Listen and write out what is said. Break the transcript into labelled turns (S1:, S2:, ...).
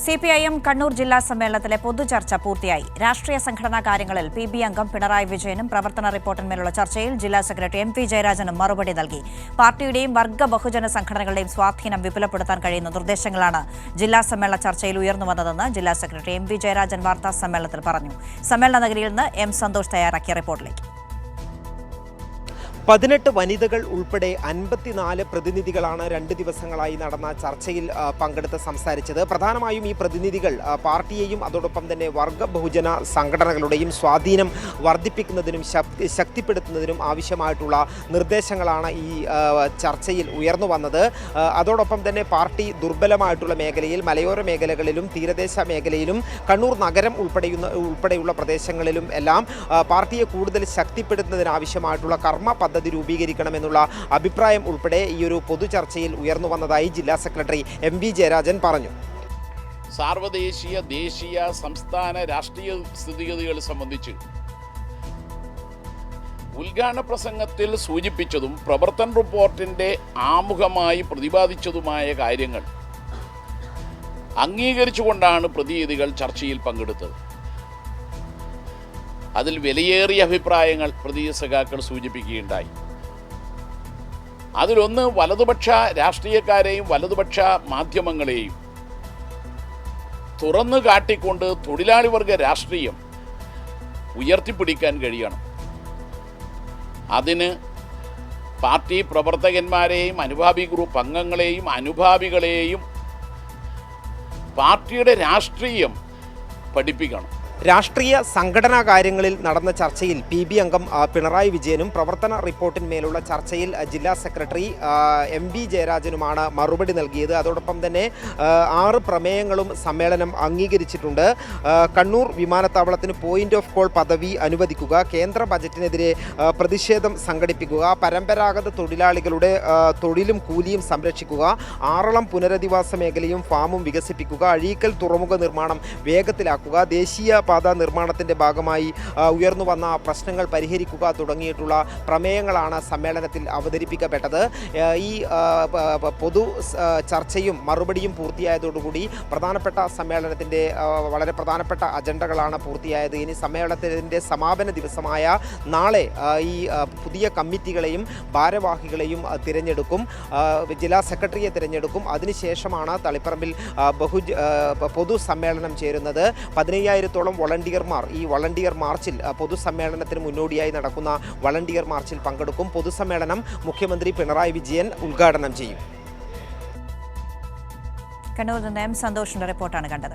S1: CPIM Kannur ജില്ലാ സമ്മേളനത്തിലെ പൊതുചർച്ച പൂർത്തിയായി. രാഷ്ട്രീയ സംഘടനാ കാര്യങ്ങളിൽ PB അംഗം പിണറായി വിജയനും പ്രവർത്തന റിപ്പോർട്ടിന്മേലുള്ള ചർച്ചയിൽ ജില്ലാ സെക്രട്ടറി MP ജയരാജനും മറുപടി നൽകി. പാർട്ടിയുടെയും വർഗ ബഹുജന സംഘടനകളുടെയും സ്വാധീനം വിപുലപ്പെടുത്താൻ കഴിയുന്ന നിർദ്ദേശങ്ങളാണ് ജില്ലാ സമ്മേളന ചർച്ചയിൽ ഉയർന്നുവന്നതെന്ന് ജില്ലാ സെക്രട്ടറി MP ജയരാജൻ വാർത്താ സമ്മേളനത്തിൽ പറഞ്ഞു. സമ്മേളന നഗരിയിൽ നിന്ന് M സന്തോഷ് തയ്യാറാക്കിയ റിപ്പോർട്ടിലേക്ക്.
S2: 18 വനിതകൾ ഉൾപ്പെടെ 54 പ്രതിനിധികളാണ് 2 ദിവസങ്ങളായി നടന്ന ചർച്ചയിൽ പങ്കെടുത്ത് സംസാരിച്ചത്. പ്രധാനമായും ഈ പ്രതിനിധികൾ പാർട്ടിയെയും അതോടൊപ്പം തന്നെ വർഗ ബഹുജന സംഘടനകളുടെയും സ്വാധീനം വർദ്ധിപ്പിക്കുന്നതിനും ശക്തിപ്പെടുത്തുന്നതിനും ആവശ്യമായിട്ടുള്ള നിർദ്ദേശങ്ങളാണ് ഈ ചർച്ചയിൽ ഉയർന്നു വന്നത്. അതോടൊപ്പം തന്നെ പാർട്ടി ദുർബലമായിട്ടുള്ള മേഖലയിൽ മലയോര മേഖലകളിലും തീരദേശ മേഖലയിലും കണ്ണൂർ നഗരം ഉൾപ്പെടെയുള്ള പ്രദേശങ്ങളിലും എല്ലാം പാർട്ടിയെ കൂടുതൽ ശക്തിപ്പെടുത്തുന്നതിനാവശ്യമായിട്ടുള്ള കർമ്മ പദ്ധതി രൂപീകരിക്കണമെന്നുള്ള അഭിപ്രായം ഉൾപ്പെടെ ഈ ഒരു പൊതുചർച്ചയിൽ ഉയർന്നു വന്നതായി ജില്ലാ സെക്രട്ടറി MP ജയരാജൻ പറഞ്ഞു.
S3: സാർവദേശീയ ദേശീയ സംസ്ഥാന രാഷ്ട്രീയ സ്ഥിതിഗതികൾ സംബന്ധിച്ച് ഉദ്ഘാടന പ്രസംഗത്തിൽ സൂചിപ്പിച്ചതും പ്രവർത്തന റിപ്പോർട്ടിൻ്റെ ആമുഖമായി പ്രതിപാദിച്ചതുമായ കാര്യങ്ങൾ അംഗീകരിച്ചുകൊണ്ടാണ് പ്രതിനിധികൾ ചർച്ചയിൽ പങ്കെടുത്തത്. അതിൽ വിലയേറിയ അഭിപ്രായങ്ങൾ പ്രതിനിധി സഖാക്കൾ സൂചിപ്പിക്കുകയുണ്ടായി. അതിലൊന്ന് വലതുപക്ഷ രാഷ്ട്രീയക്കാരെയും വലതുപക്ഷ മാധ്യമങ്ങളെയും തുറന്നു കാട്ടിക്കൊണ്ട് തൊഴിലാളി വർഗ രാഷ്ട്രീയം ഉയർത്തിപ്പിടിക്കാൻ കഴിയണം. അതിന് പാർട്ടി പ്രവർത്തകന്മാരെയും അനുഭാവി ഗ്രൂപ്പ് അംഗങ്ങളെയും അനുഭാവികളെയും പാർട്ടിയുടെ രാഷ്ട്രീയം പഠിപ്പിക്കണം.
S2: രാഷ്ട്രീയ സംഘടനാ കാര്യങ്ങളിൽ നടന്ന ചർച്ചയിൽ PB അംഗം പിണറായി വിജയനും പ്രവർത്തന റിപ്പോർട്ടിന്മേലുള്ള ചർച്ചയിൽ ജില്ലാ സെക്രട്ടറി MP ജയരാജനുമാണ് മറുപടി നൽകിയത്. അതോടൊപ്പം തന്നെ 6 പ്രമേയങ്ങളും സമ്മേളനം അംഗീകരിച്ചിട്ടുണ്ട്. കണ്ണൂർ വിമാനത്താവളത്തിന് പോയിന്റ് ഓഫ് കോൾ പദവി അനുവദിക്കുക, കേന്ദ്ര ബജറ്റിനെതിരെ പ്രതിഷേധം സംഘടിപ്പിക്കുക, പരമ്പരാഗത തൊഴിലാളികളുടെ തൊഴിലും കൂലിയും സംരക്ഷിക്കുക, ആറളം പുനരധിവാസ മേഖലയും ഫാമും വികസിപ്പിക്കുക, അഴീക്കൽ തുറമുഖ നിർമ്മാണം വേഗത്തിലാക്കുക, ദേശീയ പാത നിർമ്മാണത്തിൻ്റെ ഭാഗമായി ഉയർന്നു വന്ന പ്രശ്നങ്ങൾ പരിഹരിക്കുക തുടങ്ങിയിട്ടുള്ള പ്രമേയങ്ങളാണ് സമ്മേളനത്തിൽ അവതരിപ്പിക്കപ്പെട്ടത്. ഈ പൊതു ചർച്ചയും മറുപടിയും പൂർത്തിയായതോടുകൂടി പ്രധാനപ്പെട്ട സമ്മേളനത്തിൻ്റെ വളരെ പ്രധാനപ്പെട്ട അജണ്ടകളാണ് പൂർത്തിയായത്. ഇനി സമ്മേളനത്തിൻ്റെ സമാപന ദിവസമായ നാളെ ഈ പുതിയ കമ്മിറ്റികളെയും ഭാരവാഹികളെയും തിരഞ്ഞെടുക്കും. ജില്ലാ സെക്രട്ടറിയെ തിരഞ്ഞെടുക്കും. അതിനുശേഷമാണ് തളിപ്പറമ്പിൽ പൊതുസമ്മേളനം ചേരുന്നത്. 15,000-ഓളം വോളണ്ടിയർമാർ ഈ വളണ്ടിയർ മാർച്ചിൽ പൊതുസമ്മേളനത്തിന് മുന്നോടിയായി നടക്കുന്ന വളണ്ടിയർ മാർച്ചിൽ പങ്കെടുക്കും. പൊതുസമ്മേളനം മുഖ്യമന്ത്രി പിണറായി വിജയൻ ഉദ്ഘാടനം ചെയ്യും.
S1: കണ്ണൂരിൽ നിന്ന് M സന്തോഷിന്റെ റിപ്പോർട്ടാണ് കണ്ടത്.